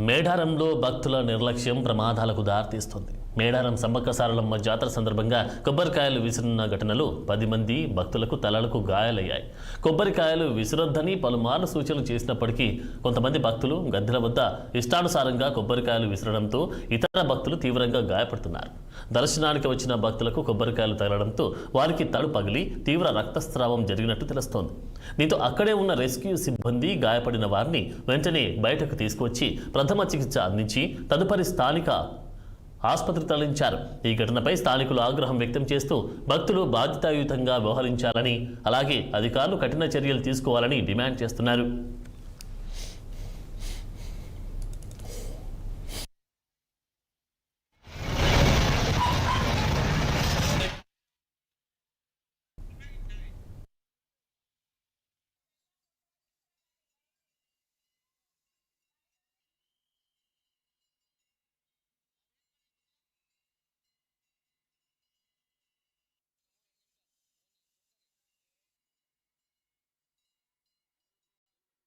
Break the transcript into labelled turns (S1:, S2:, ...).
S1: మేడారంలో భక్తుల నిర్లక్ష్యం ప్రమాదాలకు దారితీస్తుంది. మేడారం సమ్మక్క సారలమ్మ జాతర సందర్భంగా కొబ్బరికాయలు విసిరిన ఘటనలో 10 మంది భక్తులకు తలలకు గాయాలయ్యాయి. కొబ్బరికాయలు విసిరొద్దని పలుమార్లు సూచనలు చేసినప్పటికీ కొంతమంది భక్తులు గద్దెల వద్ద ఇష్టానుసారంగా కొబ్బరికాయలు విసరడంతో ఇతర భక్తులు తీవ్రంగా గాయపడుతున్నారు. దర్శనానికి వచ్చిన భక్తులకు కొబ్బరికాయలు తగలడంతో వారికి తడు పగిలి తీవ్ర రక్తస్రావం జరిగినట్టు తెలుస్తోంది. దీంతో అక్కడే ఉన్న రెస్క్యూ సిబ్బంది గాయపడిన వారిని వెంటనే బయటకు తీసుకువచ్చి ప్రథమ చికిత్స అందించి తదుపరి స్థానిక ఆసుపత్రి తరలించారు. ఈ ఘటనపై స్థానికులు ఆగ్రహం వ్యక్తం చేస్తూ భక్తులు బాధ్యతాయుతంగా వ్యవహరించాలని, అలాగే అధికారులు కఠిన చర్యలు తీసుకోవాలని డిమాండ్ చేస్తున్నారు.